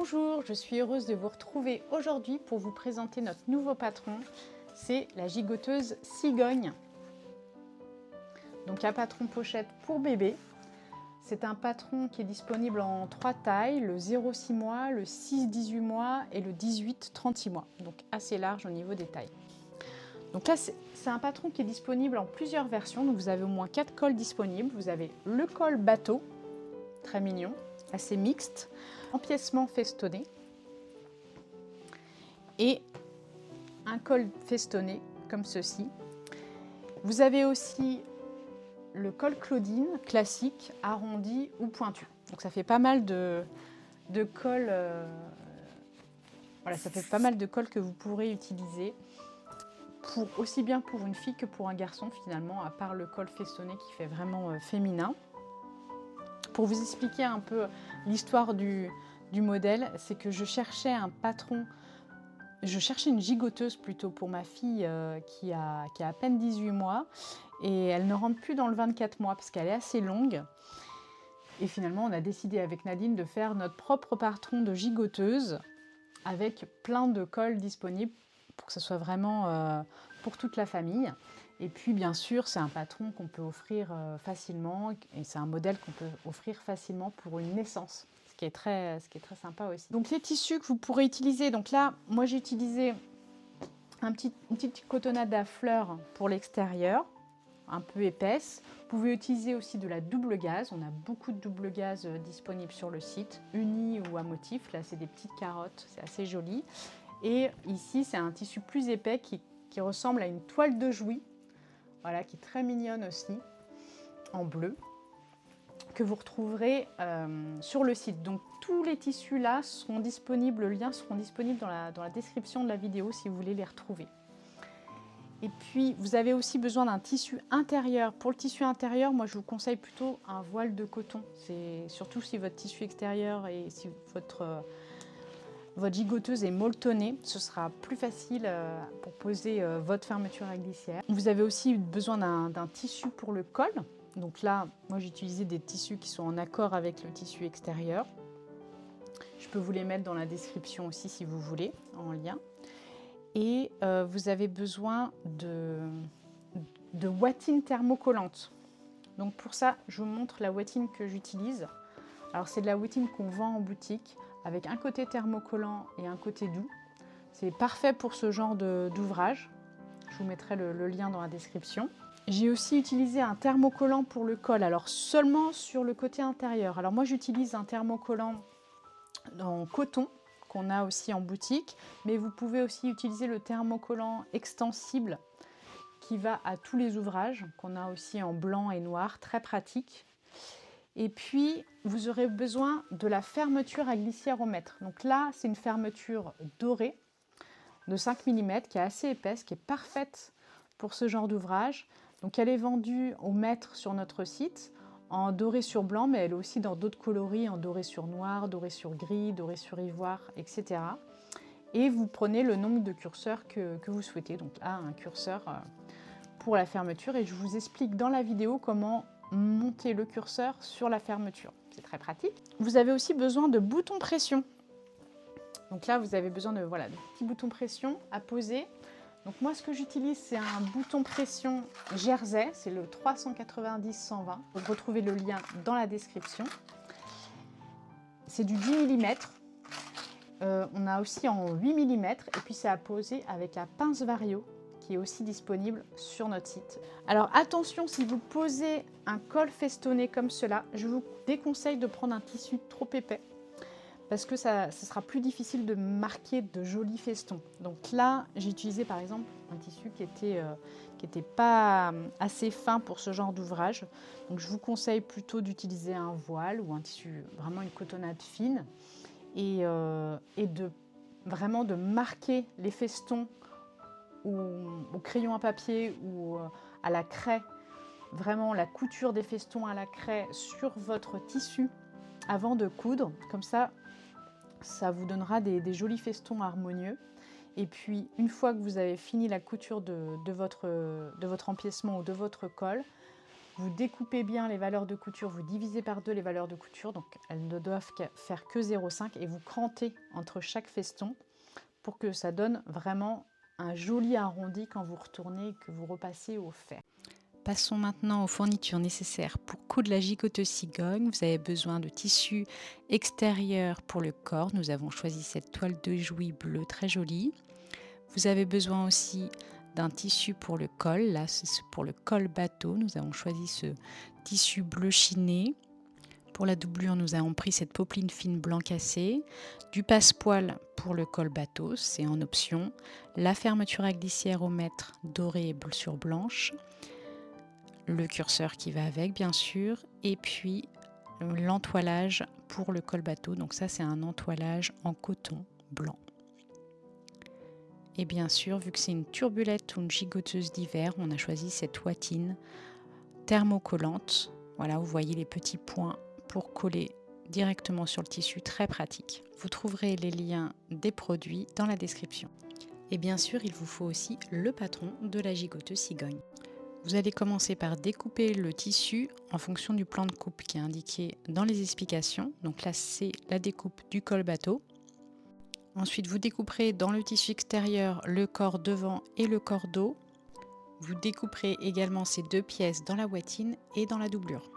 Bonjour, je suis heureuse de vous retrouver aujourd'hui pour vous présenter notre nouveau patron. C'est la gigoteuse cigogne. Donc un patron pochette pour bébé. C'est un patron qui est disponible en 3 tailles, le 0-6 mois, le 6-18 mois et le 18-36 mois. Donc assez large au niveau des tailles. Donc là, c'est un patron qui est disponible en plusieurs versions. Donc vous avez au moins 4 cols disponibles. Vous avez le col bateau, très mignon, assez mixte, empiècement festonné et un col festonné comme ceci. Vous avez aussi le col Claudine classique, arrondi ou pointu. Donc ça fait pas mal de cols. Voilà, ça fait pas mal de cols que vous pourrez utiliser aussi bien pour une fille que pour un garçon finalement, à part le col festonné qui fait vraiment féminin. Pour vous expliquer un peu l'histoire du modèle, c'est que je cherchais un patron, je cherchais une gigoteuse plutôt pour ma fille qui a à peine 18 mois et elle ne rentre plus dans le 24 mois parce qu'elle est assez longue. Et finalement, on a décidé avec Nadine de faire notre propre patron de gigoteuse avec plein de cols disponibles pour que ce soit vraiment pour toute la famille. Et puis bien sûr, c'est un patron qu'on peut offrir facilement et c'est un modèle qu'on peut offrir facilement pour une naissance, ce qui est très sympa aussi. Donc les tissus que vous pourrez utiliser, donc là, moi j'ai utilisé une petite cotonnade à fleurs pour l'extérieur, un peu épaisse. Vous pouvez utiliser aussi de la double gaze, on a beaucoup de double gaze disponibles sur le site, unis ou à motif, là c'est des petites carottes, c'est assez joli. Et ici c'est un tissu plus épais qui ressemble à une toile de Jouy, voilà, qui est très mignonne aussi, en bleu, que vous retrouverez sur le site. Donc tous les tissus là seront disponibles, les liens seront disponibles dans la description de la vidéo si vous voulez les retrouver. Et puis vous avez aussi besoin d'un tissu intérieur. Pour le tissu intérieur, moi je vous conseille plutôt un voile de coton. C'est surtout si votre tissu extérieur et si votre gigoteuse est molletonnée, ce sera plus facile pour poser votre fermeture à glissière. Vous avez aussi besoin d'un tissu pour le col. Donc là, moi j'ai utilisé des tissus qui sont en accord avec le tissu extérieur. Je peux vous les mettre dans la description aussi si vous voulez, en lien. Et vous avez besoin de ouatine thermocollante. Donc pour ça, je vous montre la ouatine que j'utilise. Alors c'est de la ouatine qu'on vend en boutique avec un côté thermocollant et un côté doux. C'est parfait pour ce genre d'ouvrage. Je vous mettrai le lien dans la description. J'ai aussi utilisé un thermocollant pour le col, alors seulement sur le côté intérieur. Alors moi j'utilise un thermocollant en coton qu'on a aussi en boutique, mais vous pouvez aussi utiliser le thermocollant extensible qui va à tous les ouvrages, qu'on a aussi en blanc et noir, très pratique. Et puis, vous aurez besoin de la fermeture à glissière au mètre. Donc là, c'est une fermeture dorée de 5 mm qui est assez épaisse, qui est parfaite pour ce genre d'ouvrage. Donc elle est vendue au mètre sur notre site, en doré sur blanc, mais elle est aussi dans d'autres coloris, en doré sur noir, doré sur gris, doré sur ivoire, etc. Et vous prenez le nombre de curseurs que vous souhaitez. Donc là, un curseur pour la fermeture. Et je vous explique dans la vidéo comment monter le curseur sur la fermeture. C'est très pratique. Vous avez aussi besoin de boutons pression. Donc là, vous avez besoin de petits boutons pression à poser. Donc moi, ce que j'utilise, c'est un bouton pression Jersey, c'est le 390-120. Vous retrouvez le lien dans la description. C'est du 10 mm. On a aussi en 8 mm et puis c'est à poser avec la pince Vario qui est aussi disponible sur notre site. Alors attention, si vous posez un col festonné comme cela, je vous déconseille de prendre un tissu trop épais parce que ça sera plus difficile de marquer de jolis festons. Donc là, j'ai utilisé par exemple un tissu qui était pas assez fin pour ce genre d'ouvrage. Donc je vous conseille plutôt d'utiliser un voile ou un tissu, vraiment une cotonnade fine et vraiment de marquer les festons au crayon à papier ou à la craie, vraiment la couture des festons à la craie sur votre tissu avant de coudre. Comme ça vous donnera des jolis festons harmonieux. Et puis, une fois que vous avez fini la couture de votre empiècement ou de votre col, Vous découpez bien les valeurs de couture, vous divisez par 2 les valeurs de couture, donc elles ne doivent faire que 0,5 et vous crantez entre chaque feston pour que ça donne vraiment un joli arrondi quand vous retournez et que vous repassez au fer. Passons maintenant aux fournitures nécessaires pour coudre la gigoteuse cigogne. Vous avez besoin de tissu extérieur pour le corps. Nous avons choisi cette toile de Jouy bleue très jolie. Vous avez besoin aussi d'un tissu pour le col. Là, c'est pour le col bateau. Nous avons choisi ce tissu bleu chiné. Pour la doublure, nous avons pris cette popeline fine blanc cassé, du passepoil pour le col bateau, c'est en option, la fermeture à glissière au mètre dorée sur blanche, le curseur qui va avec bien sûr, et puis l'entoilage pour le col bateau. Donc ça, c'est un entoilage en coton blanc. Et bien sûr, vu que c'est une turbulette ou une gigoteuse d'hiver, on a choisi cette ouatine thermocollante. Voilà, vous voyez les petits points pour coller directement sur le tissu, très pratique. Vous trouverez les liens des produits dans la description. Et bien sûr, il vous faut aussi le patron de la gigoteuse cigogne. Vous allez commencer par découper le tissu en fonction du plan de coupe qui est indiqué dans les explications. Donc là, c'est la découpe du col bateau. Ensuite, vous découperez dans le tissu extérieur le corps devant et le corps dos. Vous découperez également ces 2 pièces dans la ouatine et dans la doublure.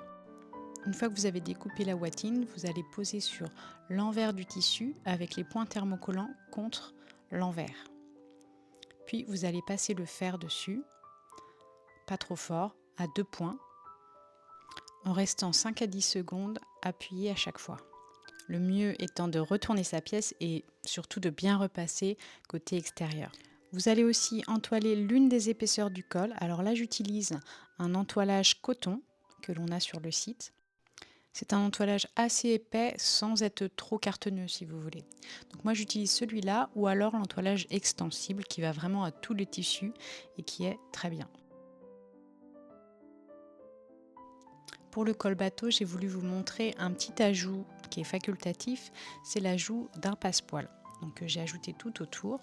Une fois que vous avez découpé la ouatine, vous allez poser sur l'envers du tissu avec les points thermocollants contre l'envers. Puis vous allez passer le fer dessus, pas trop fort, à 2 points, en restant 5 à 10 secondes appuyé à chaque fois. Le mieux étant de retourner sa pièce et surtout de bien repasser côté extérieur. Vous allez aussi entoiler l'une des épaisseurs du col. Alors là, j'utilise un entoilage coton que l'on a sur le site. C'est un entoilage assez épais sans être trop cartonneux si vous voulez. Donc moi j'utilise celui-là ou alors l'entoilage extensible qui va vraiment à tous les tissus et qui est très bien. Pour le col bateau, j'ai voulu vous montrer un petit ajout qui est facultatif, c'est l'ajout d'un passepoil. Donc j'ai ajouté tout autour.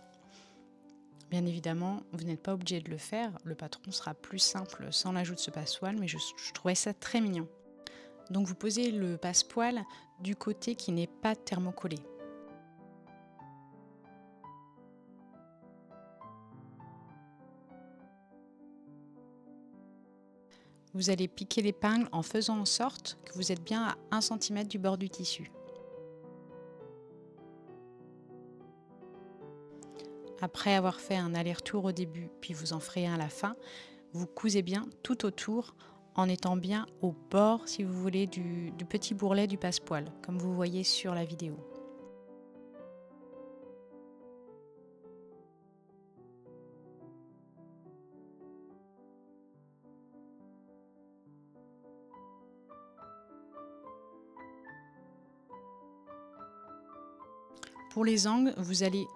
Bien évidemment, vous n'êtes pas obligé de le faire, le patron sera plus simple sans l'ajout de ce passepoil, mais je trouvais ça très mignon. Donc vous posez le passepoil du côté qui n'est pas thermocollé. Vous allez piquer l'épingle en faisant en sorte que vous êtes bien à 1 cm du bord du tissu. Après avoir fait un aller-retour au début, puis vous en ferez un à la fin, vous cousez bien tout autour en étant bien au bord, si vous voulez, du petit bourrelet du passepoil, comme vous voyez sur la vidéo. Pour les angles, vous allez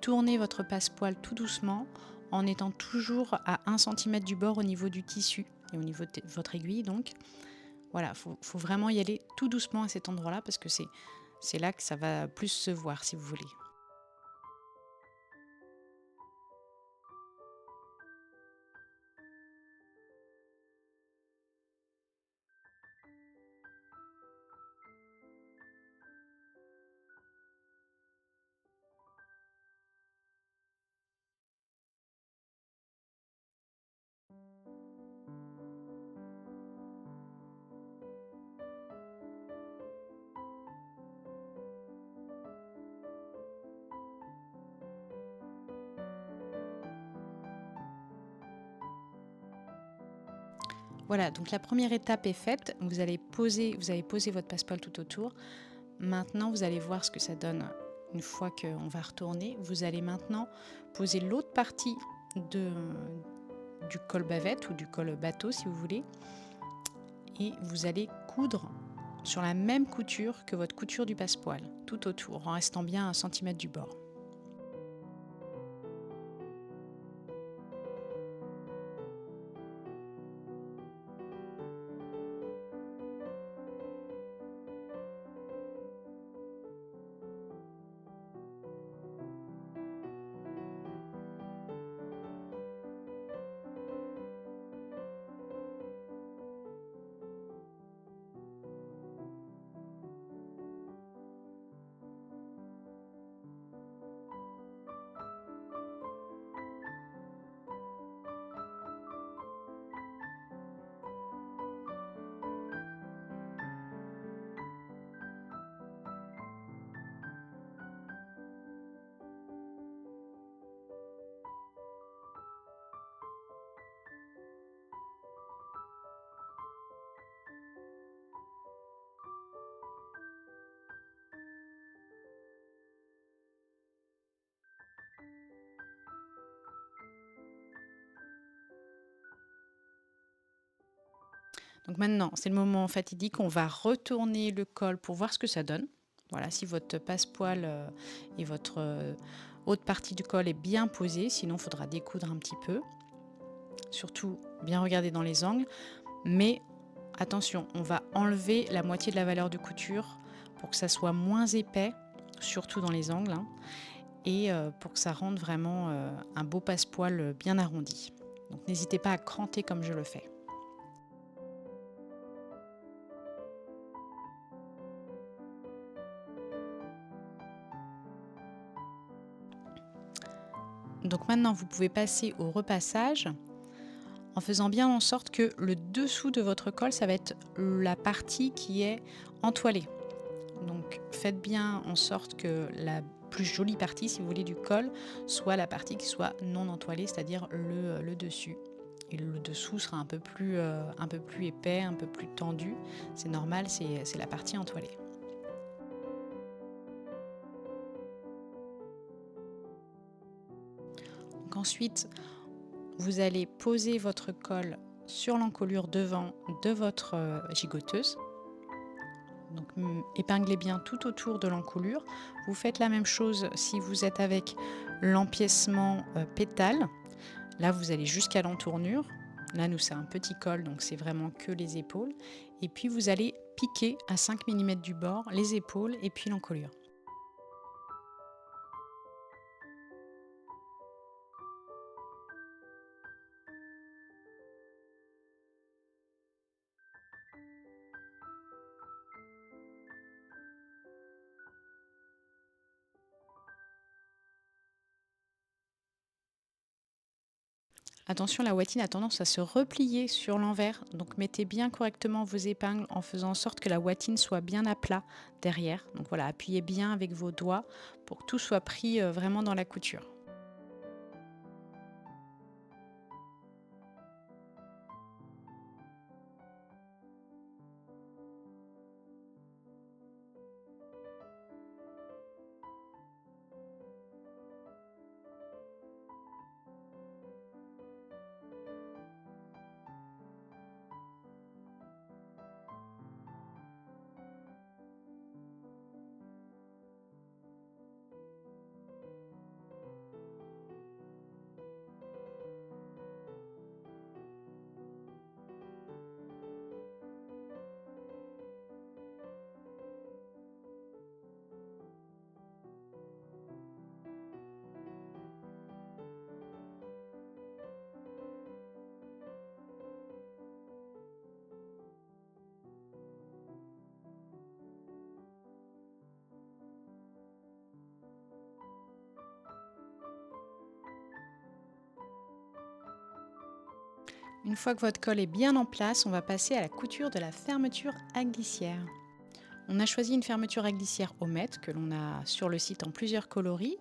tourner votre passepoil tout doucement en étant toujours à 1 cm du bord au niveau du tissu et au niveau de votre aiguille donc. Voilà, faut vraiment y aller tout doucement à cet endroit-là parce que c'est là que ça va plus se voir si vous voulez. Voilà, donc la première étape est faite. Vous avez posé votre passepoil tout autour. Maintenant, vous allez voir ce que ça donne une fois qu'on va retourner. Vous allez maintenant poser l'autre partie du col bavette ou du col bateau si vous voulez. Et vous allez coudre sur la même couture que votre couture du passepoil, tout autour, en restant bien à 1 cm du bord. Donc maintenant, c'est le moment fatidique, on va retourner le col pour voir ce que ça donne. Voilà, si votre passepoil et votre haute partie du col est bien posée, sinon il faudra découdre un petit peu. Surtout, bien regarder dans les angles. Mais attention, on va enlever la moitié de la valeur de couture pour que ça soit moins épais, surtout dans les angles, hein, et pour que ça rende vraiment un beau passepoil bien arrondi. Donc n'hésitez pas à cranter comme je le fais. Donc maintenant, vous pouvez passer au repassage en faisant bien en sorte que le dessous de votre col, ça va être la partie qui est entoilée. Donc faites bien en sorte que la plus jolie partie, si vous voulez, du col soit la partie qui soit non entoilée, c'est-à-dire le dessus. Et le dessous sera un peu plus épais, un peu plus tendu. C'est normal, c'est la partie entoilée. Donc ensuite, vous allez poser votre col sur l'encolure devant de votre gigoteuse. Donc épinglez bien tout autour de l'encolure. Vous faites la même chose si vous êtes avec l'empiècement pétale. Là, vous allez jusqu'à l'entournure. Là, nous, c'est un petit col, donc c'est vraiment que les épaules. Et puis, vous allez piquer à 5 mm du bord les épaules et puis l'encolure. Attention, la ouatine a tendance à se replier sur l'envers, donc mettez bien correctement vos épingles en faisant en sorte que la ouatine soit bien à plat derrière. Donc voilà, appuyez bien avec vos doigts pour que tout soit pris vraiment dans la couture. Une fois que votre col est bien en place, on va passer à la couture de la fermeture à glissière. On a choisi une fermeture à glissière au mètre que l'on a sur le site en plusieurs coloris.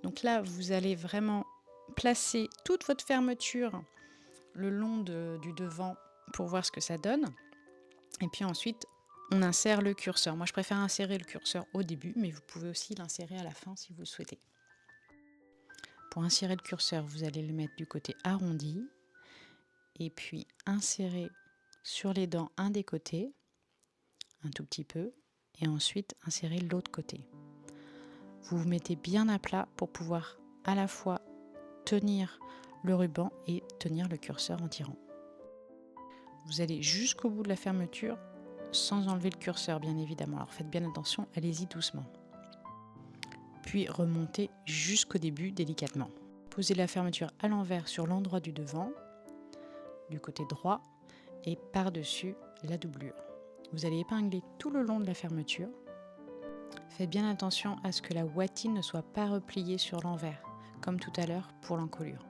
Donc là, vous allez vraiment placer toute votre fermeture le long du devant pour voir ce que ça donne. Et puis ensuite, on insère le curseur. Moi, je préfère insérer le curseur au début, mais vous pouvez aussi l'insérer à la fin si vous le souhaitez. Pour insérer le curseur, vous allez le mettre du côté arrondi et puis insérer sur les dents un des côtés, un tout petit peu, et ensuite insérer l'autre côté. Vous vous mettez bien à plat pour pouvoir à la fois tenir le ruban et tenir le curseur en tirant. Vous allez jusqu'au bout de la fermeture sans enlever le curseur bien évidemment. Alors faites bien attention, allez-y doucement. Puis remontez jusqu'au début délicatement. Posez la fermeture à l'envers sur l'endroit du devant, du côté droit et par-dessus la doublure. Vous allez épingler tout le long de la fermeture. Faites bien attention à ce que la ouatine ne soit pas repliée sur l'envers, comme tout à l'heure pour l'encolure.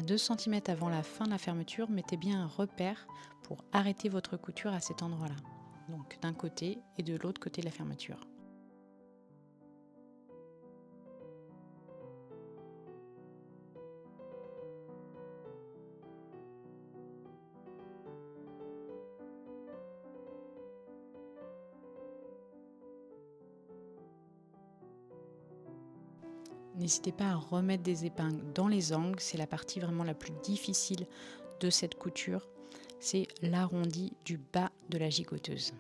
2 cm avant la fin de la fermeture, mettez bien un repère pour arrêter votre couture à cet endroit-là. Donc d'un côté et de l'autre côté de la fermeture. N'hésitez pas à remettre des épingles dans les angles, c'est la partie vraiment la plus difficile de cette couture, c'est l'arrondi du bas de la gigoteuse.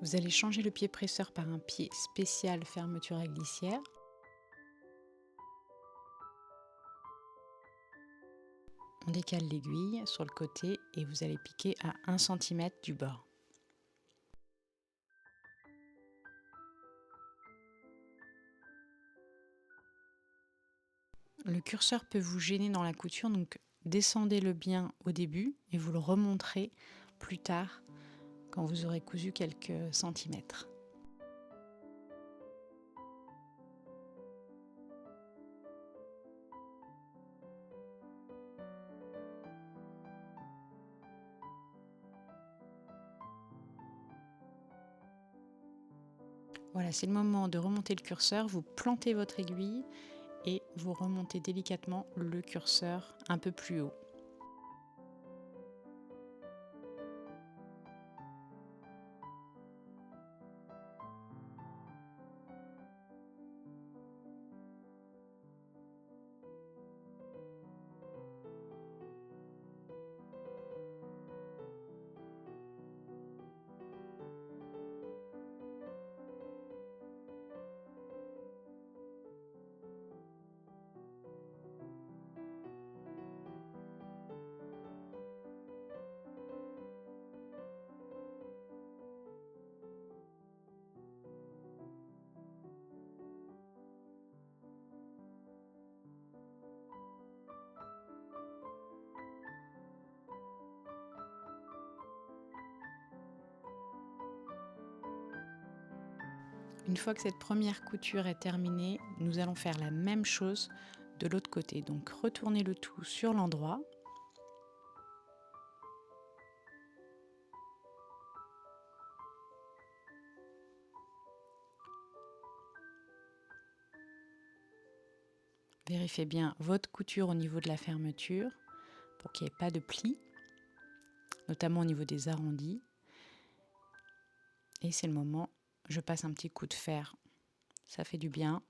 Vous allez changer le pied presseur par un pied spécial fermeture à glissière. On décale l'aiguille sur le côté et vous allez piquer à 1 cm du bord. Le curseur peut vous gêner dans la couture, donc descendez-le bien au début et vous le remonterez plus tard quand vous aurez cousu quelques centimètres. Voilà, c'est le moment de remonter le curseur, vous plantez votre aiguille et vous remontez délicatement le curseur un peu plus haut. Une fois que cette première couture est terminée, nous allons faire la même chose de l'autre côté. Donc retournez le tout sur l'endroit. Vérifiez bien votre couture au niveau de la fermeture pour qu'il n'y ait pas de plis, notamment au niveau des arrondis. Et c'est le moment, je passe un petit coup de fer, ça fait du bien.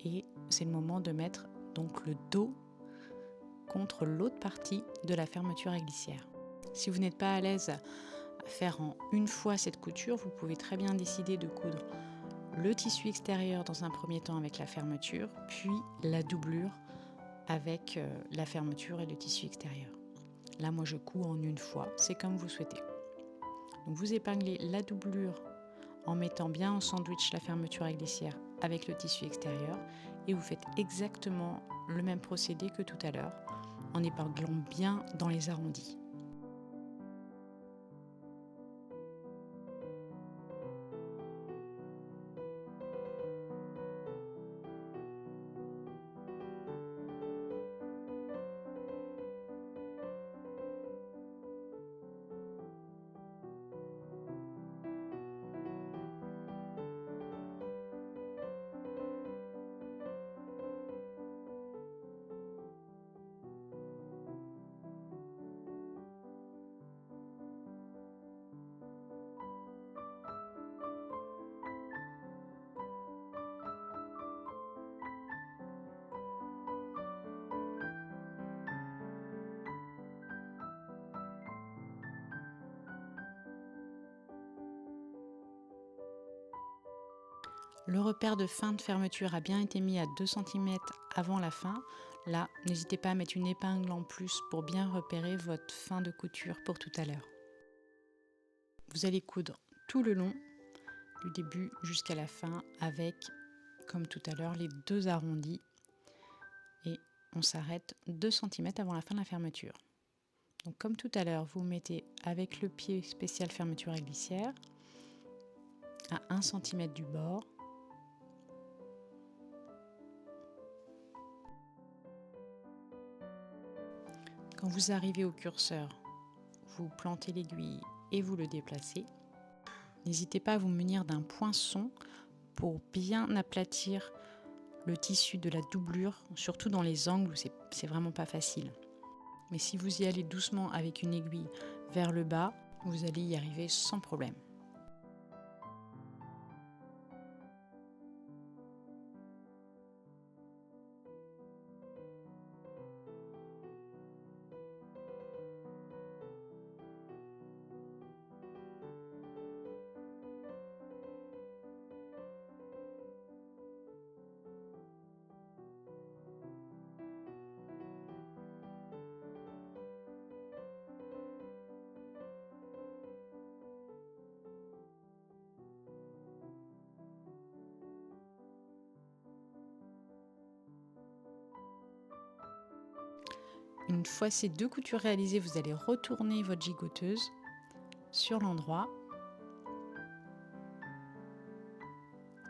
Et c'est le moment de mettre donc le dos contre l'autre partie de la fermeture à glissière. Si vous n'êtes pas à l'aise à faire en une fois cette couture, vous pouvez très bien décider de coudre le tissu extérieur dans un premier temps avec la fermeture, puis la doublure avec la fermeture et le tissu extérieur. Là, moi, je couds en une fois, c'est comme vous souhaitez. Donc, vous épinglez la doublure en mettant bien en sandwich la fermeture à glissière avec le tissu extérieur et vous faites exactement le même procédé que tout à l'heure en épinglant bien dans les arrondis. Le repère de fin de fermeture a bien été mis à 2 cm avant la fin. Là, n'hésitez pas à mettre une épingle en plus pour bien repérer votre fin de couture pour tout à l'heure. Vous allez coudre tout le long, du début jusqu'à la fin, avec comme tout à l'heure, les 2 arrondis et on s'arrête 2 cm avant la fin de la fermeture. Donc comme tout à l'heure, vous mettez avec le pied spécial fermeture à glissière à 1 cm du bord. Quand vous arrivez au curseur, vous plantez l'aiguille et vous le déplacez. N'hésitez pas à vous munir d'un poinçon pour bien aplatir le tissu de la doublure, surtout dans les angles où c'est vraiment pas facile. Mais si vous y allez doucement avec une aiguille vers le bas, vous allez y arriver sans problème. Une fois ces 2 coutures réalisées, vous allez retourner votre gigoteuse sur l'endroit.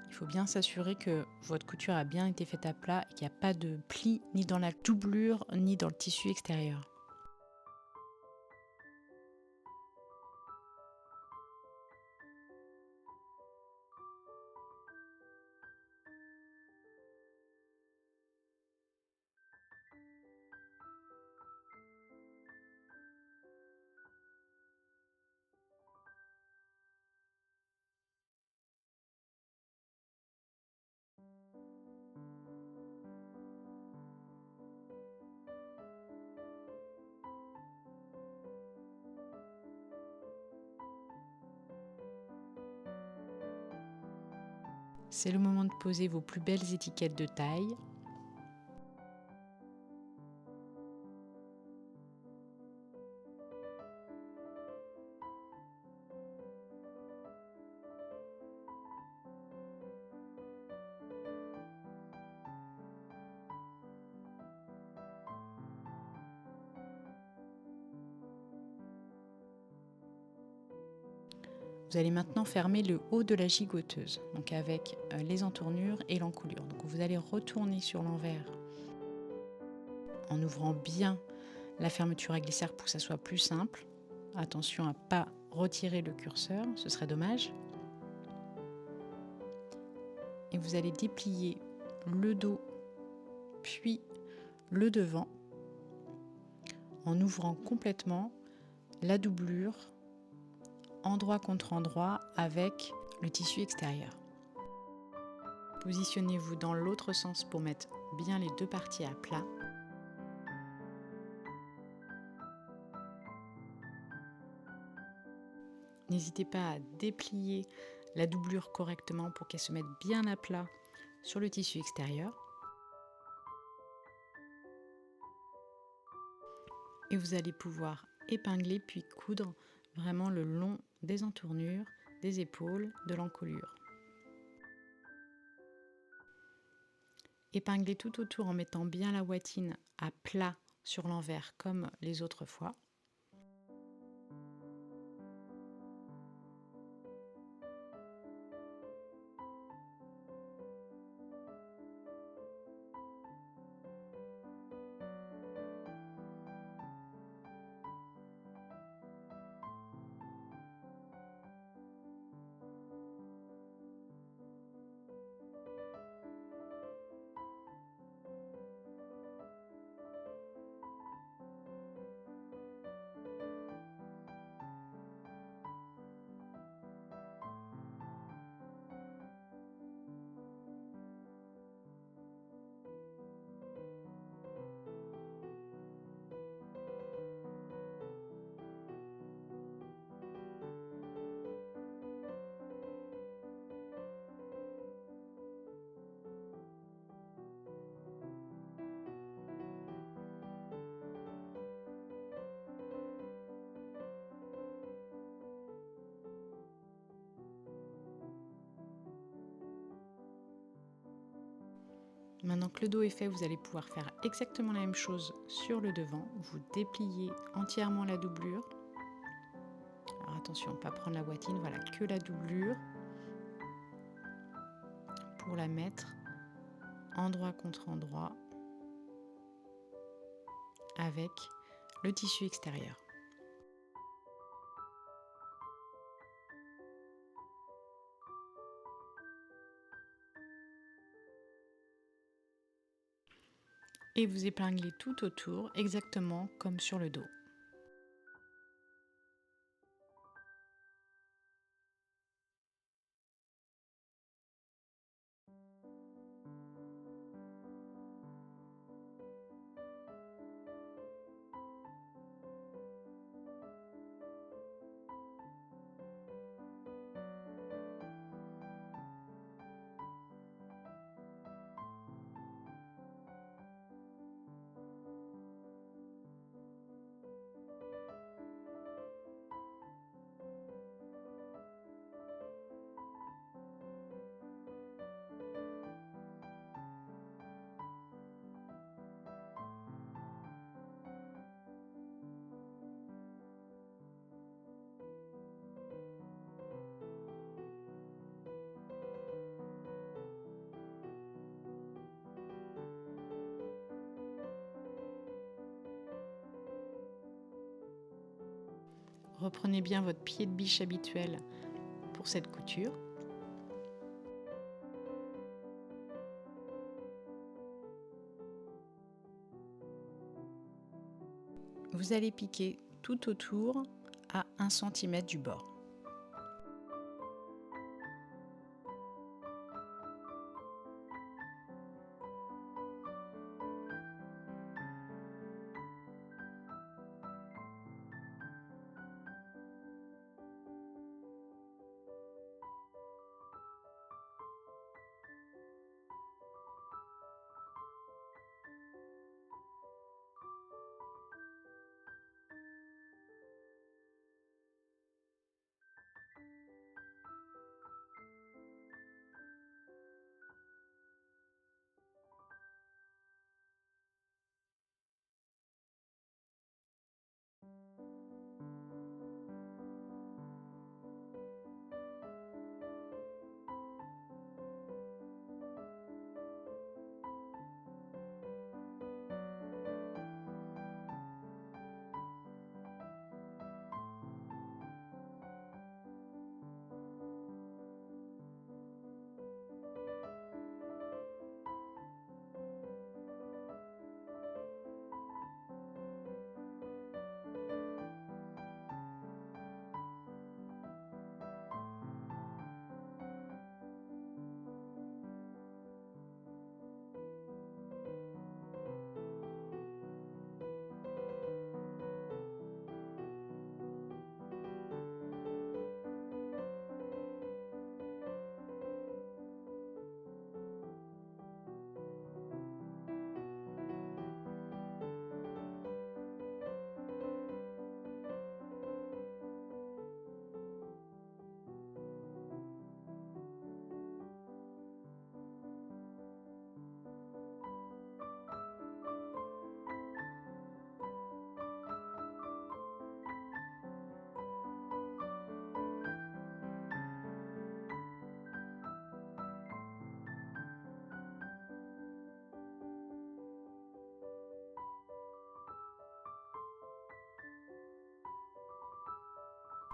Il faut bien s'assurer que votre couture a bien été faite à plat et qu'il n'y a pas de pli ni dans la doublure ni dans le tissu extérieur. C'est le moment de poser vos plus belles étiquettes de taille. Vous allez maintenant fermer le haut de la gigoteuse, donc avec les entournures et l'encolure. Donc vous allez retourner sur l'envers en ouvrant bien la fermeture à glissière pour que ça soit plus simple. Attention à ne pas retirer le curseur, ce serait dommage. Et vous allez déplier le dos puis le devant en ouvrant complètement la doublure endroit contre endroit avec le tissu extérieur. Positionnez-vous dans l'autre sens pour mettre bien les 2 parties à plat. N'hésitez pas à déplier la doublure correctement pour qu'elle se mette bien à plat sur le tissu extérieur. Et vous allez pouvoir épingler puis coudre vraiment le long des entournures, des épaules, de l'encolure. Épinglez tout autour en mettant bien la bottine à plat sur l'envers comme les autres fois. Maintenant que le dos est fait, vous allez pouvoir faire exactement la même chose sur le devant. Vous dépliez entièrement la doublure. Alors attention, pas prendre la bottine, voilà, que la doublure pour la mettre endroit contre endroit avec le tissu extérieur. Et vous épinglez tout autour, exactement comme sur le dos. Reprenez bien votre pied de biche habituel pour cette couture. Vous allez piquer tout autour à 1 cm du bord.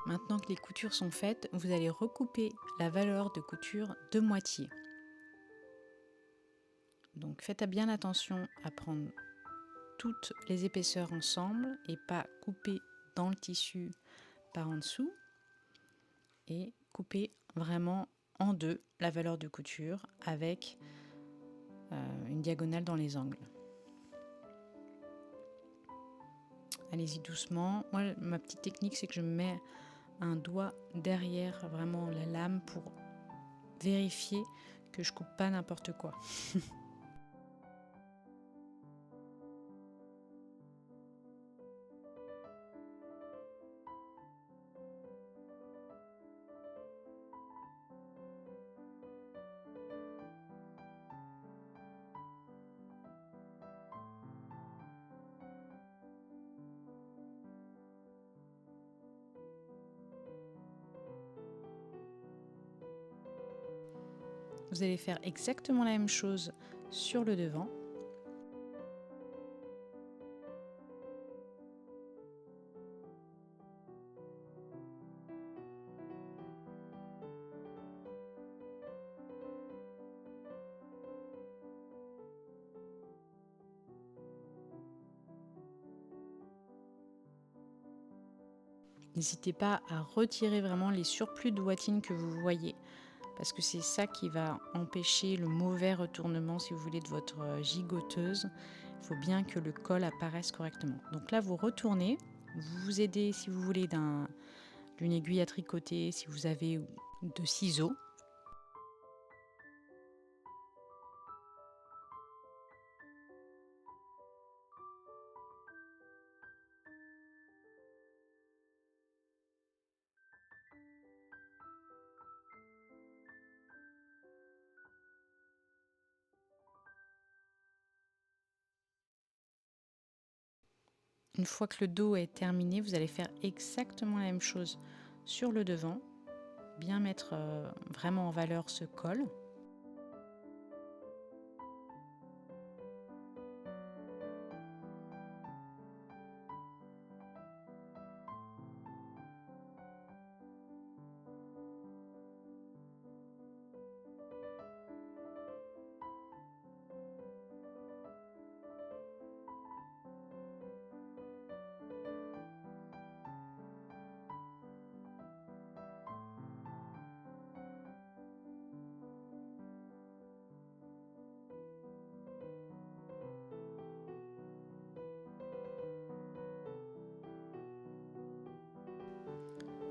Maintenant que les coutures sont faites, vous allez recouper la valeur de couture de moitié. Donc faites bien attention à prendre toutes les épaisseurs ensemble et pas couper dans le tissu par en dessous, et couper vraiment en deux la valeur de couture avec une diagonale dans les angles. Allez-y doucement. Moi, ma petite technique, c'est que je mets un doigt derrière vraiment la lame pour vérifier que je coupe pas n'importe quoi. Vous allez faire exactement la même chose sur le devant. N'hésitez pas à retirer vraiment les surplus de watine que vous voyez, parce que c'est ça qui va empêcher le mauvais retournement, si vous voulez, de votre gigoteuse. Il faut bien que le col apparaisse correctement. Donc là, vous retournez, vous vous aidez, si vous voulez, d'une aiguille à tricoter, si vous avez de ciseaux. Une fois que le dos est terminé, vous allez faire exactement la même chose sur le devant. Bien mettre vraiment en valeur ce col.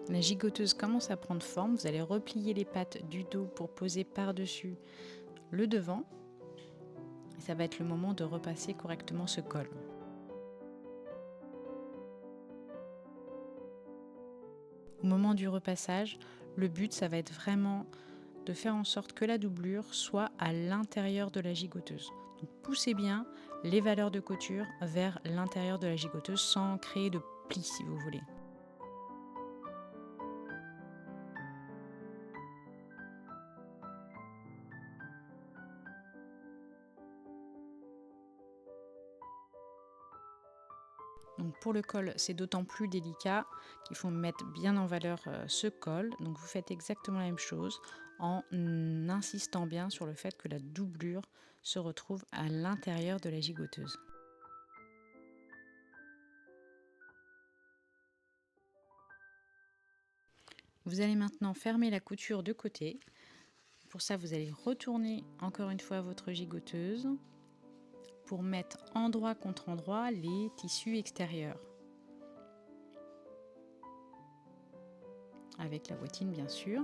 La gigoteuse commence à prendre forme. Vous allez replier les pattes du dos pour poser par-dessus le devant. Et ça va être le moment de repasser correctement ce col. Au moment du repassage, le but, ça va être vraiment de faire en sorte que la doublure soit à l'intérieur de la gigoteuse. Donc poussez bien les valeurs de couture vers l'intérieur de la gigoteuse sans créer de plis, si vous voulez. Donc pour le col, c'est d'autant plus délicat qu'il faut mettre bien en valeur ce col. Donc vous faites exactement la même chose en insistant bien sur le fait que la doublure se retrouve à l'intérieur de la gigoteuse. Vous allez maintenant fermer la couture de côté. Pour ça, vous allez retourner encore une fois votre gigoteuse pour mettre endroit contre endroit les tissus extérieurs. Avec la bottine bien sûr.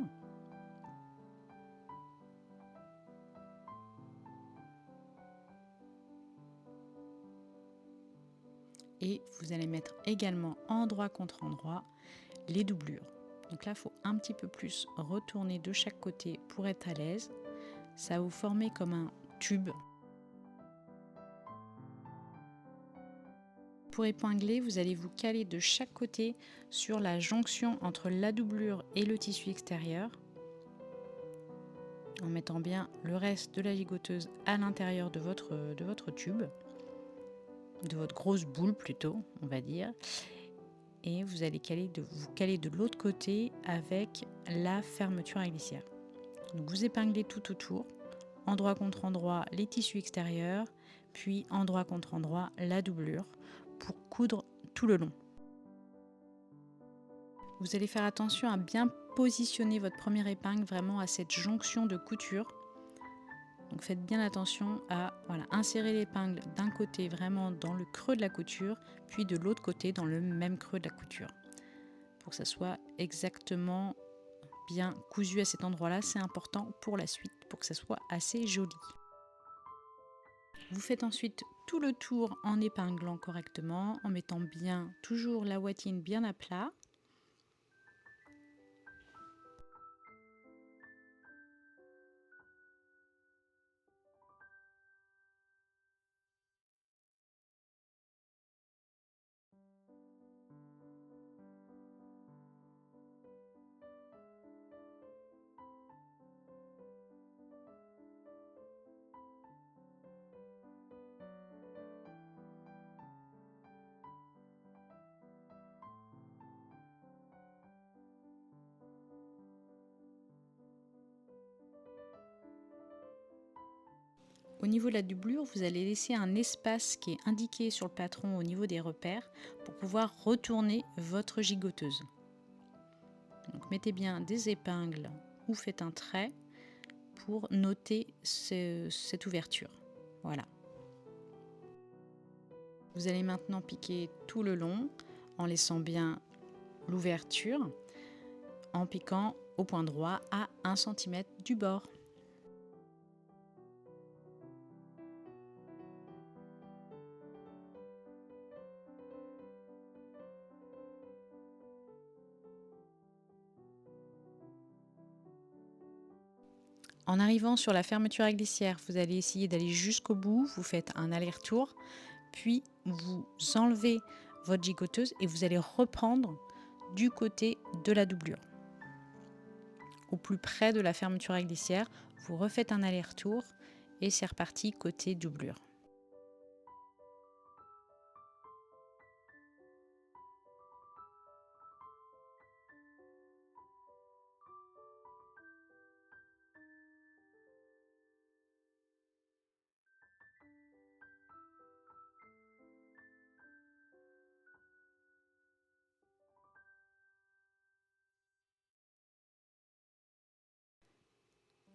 Et vous allez mettre également endroit contre endroit les doublures. Donc là, il faut un petit peu plus retourner de chaque côté pour être à l'aise. Ça va vous former comme un tube. Pour épingler, vous allez vous caler de chaque côté sur la jonction entre la doublure et le tissu extérieur, en mettant bien le reste de la gigoteuse à l'intérieur de votre tube, de votre grosse boule plutôt, on va dire. Et vous allez vous caler de l'autre côté avec la fermeture à glissière. Donc vous épinglez tout autour, endroit contre endroit les tissus extérieurs, puis endroit contre endroit la doublure pour coudre tout le long. Vous allez faire attention à bien positionner votre première épingle vraiment à cette jonction de couture. Donc faites bien attention à insérer l'épingle d'un côté vraiment dans le creux de la couture, puis de l'autre côté dans le même creux de la couture. Pour que ça soit exactement bien cousu à cet endroit-là, c'est important pour la suite, pour que ça soit assez joli. Vous faites ensuite tout le tour en épinglant correctement, en mettant bien toujours la watine bien à plat. Au niveau de la doublure, vous allez laisser un espace qui est indiqué sur le patron au niveau des repères pour pouvoir retourner votre gigoteuse. Donc mettez bien des épingles ou faites un trait pour noter cette ouverture. Voilà. Vous allez maintenant piquer tout le long en laissant bien l'ouverture, en piquant au point droit à 1 cm du bord. En arrivant sur la fermeture à glissière, vous allez essayer d'aller jusqu'au bout, vous faites un aller-retour, puis vous enlevez votre gigoteuse et vous allez reprendre du côté de la doublure. Au plus près de la fermeture à glissière, vous refaites un aller-retour et c'est reparti côté doublure.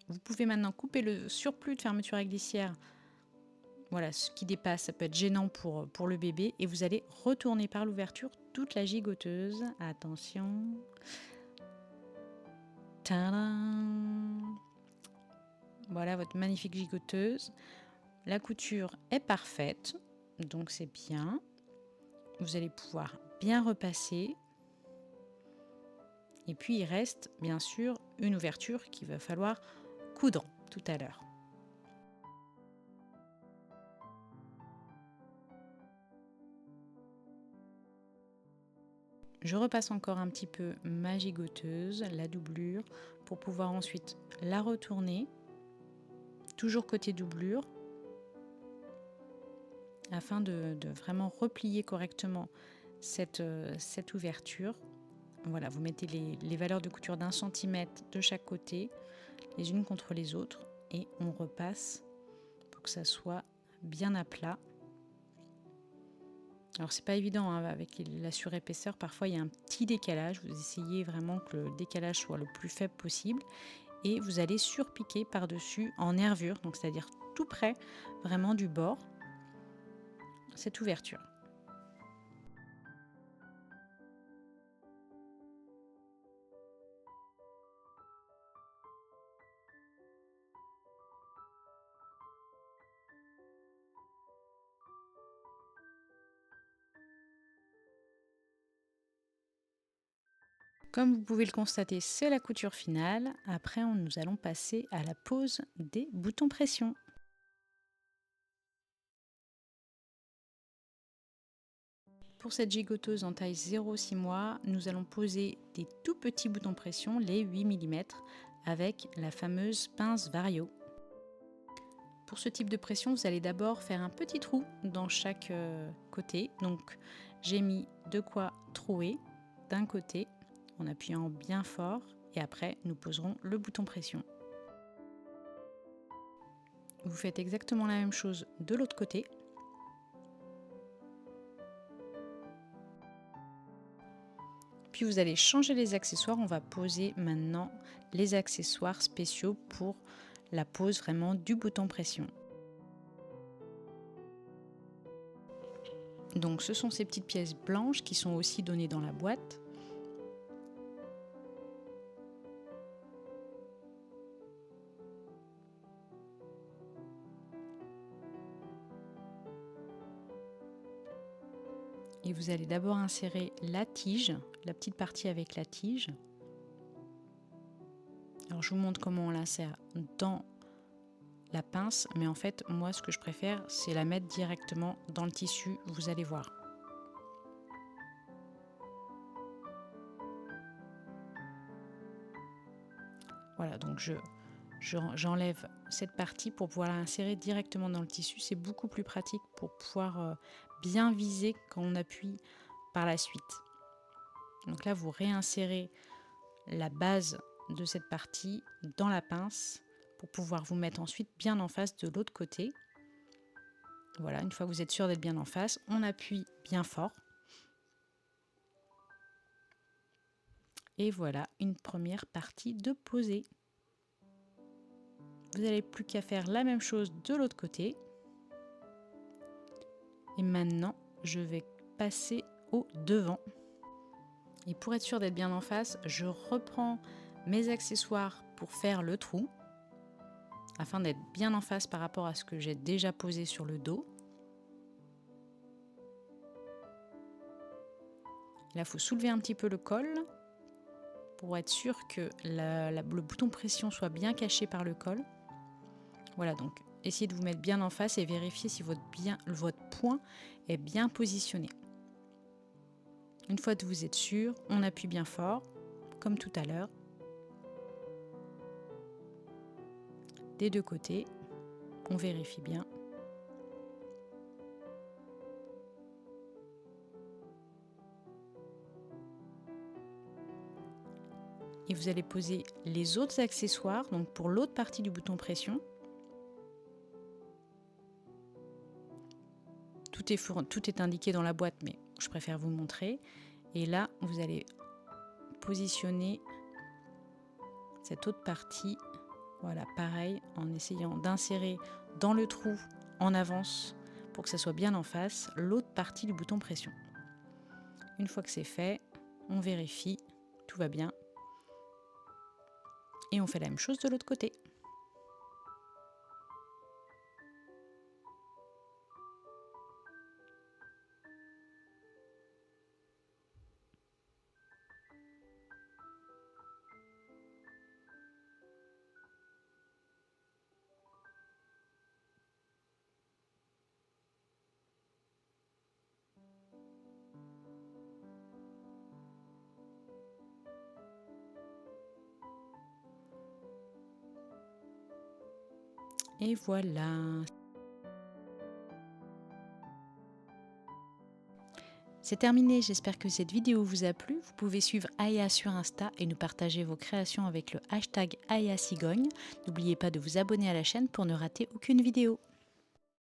Vous pouvez maintenant couper le surplus de fermeture à glissière. Voilà, ce qui dépasse, ça peut être gênant pour le bébé. Et vous allez retourner par l'ouverture toute la gigoteuse. Attention. Tadam! Voilà votre magnifique gigoteuse. La couture est parfaite, donc c'est bien. Vous allez pouvoir bien repasser. Et puis il reste bien sûr une ouverture qu'il va falloir coudre tout à l'heure. Je repasse encore un petit peu ma gigoteuse, la doublure, pour pouvoir ensuite la retourner, toujours côté doublure, afin de vraiment replier correctement cette ouverture. Voilà, vous mettez les valeurs de couture d'1 cm de chaque côté, les unes contre les autres, et on repasse pour que ça soit bien à plat. Alors c'est pas évident hein, avec la surépaisseur, parfois il y a un petit décalage, vous essayez vraiment que le décalage soit le plus faible possible et vous allez surpiquer par-dessus en nervure, donc c'est-à-dire tout près vraiment du bord, cette ouverture. Comme vous pouvez le constater, c'est la couture finale. Après, nous allons passer à la pose des boutons pression. Pour cette gigoteuse en taille 0,6 mois, nous allons poser des tout petits boutons pression, les 8 mm, avec la fameuse pince Vario. Pour ce type de pression, vous allez d'abord faire un petit trou dans chaque côté. Donc, j'ai mis de quoi trouer d'un côté en appuyant bien fort et après, nous poserons le bouton pression. Vous faites exactement la même chose de l'autre côté. Puis vous allez changer les accessoires. On va poser maintenant les accessoires spéciaux pour la pose vraiment du bouton pression. Donc ce sont ces petites pièces blanches qui sont aussi données dans la boîte. Et vous allez d'abord insérer la tige, la petite partie avec la tige. Alors je vous montre comment on l'insère dans la pince, mais en fait moi ce que je préfère c'est la mettre directement dans le tissu, vous allez voir. Voilà, donc j'enlève cette partie pour pouvoir l'insérer directement dans le tissu. C'est beaucoup plus pratique pour pouvoir bien viser quand on appuie par la suite. Donc là, vous réinsérez la base de cette partie dans la pince pour pouvoir vous mettre ensuite bien en face de l'autre côté. Voilà, une fois que vous êtes sûr d'être bien en face, on appuie bien fort. Et voilà une première partie de posée. Vous n'avez plus qu'à faire la même chose de l'autre côté. Et maintenant, je vais passer au devant. Et pour être sûr d'être bien en face, je reprends mes accessoires pour faire le trou, afin d'être bien en face par rapport à ce que j'ai déjà posé sur le dos. Là, il faut soulever un petit peu le col pour être sûr que le bouton pression soit bien caché par le col. Voilà, donc essayez de vous mettre bien en face et vérifiez si votre point est bien positionné. Une fois que vous êtes sûr, on appuie bien fort, comme tout à l'heure, des deux côtés. On vérifie bien. Et vous allez poser les autres accessoires, donc pour l'autre partie du bouton pression. Tout est indiqué dans la boîte, mais je préfère vous montrer. Et là, vous allez positionner cette autre partie. Voilà, pareil, en essayant d'insérer dans le trou en avance pour que ça soit bien en face l'autre partie du bouton pression. Une fois que c'est fait, on vérifie, tout va bien. Et on fait la même chose de l'autre côté. Et voilà. C'est terminé, j'espère que cette vidéo vous a plu. Vous pouvez suivre Aya sur Insta et nous partager vos créations avec le hashtag AyaCigogne. N'oubliez pas de vous abonner à la chaîne pour ne rater aucune vidéo.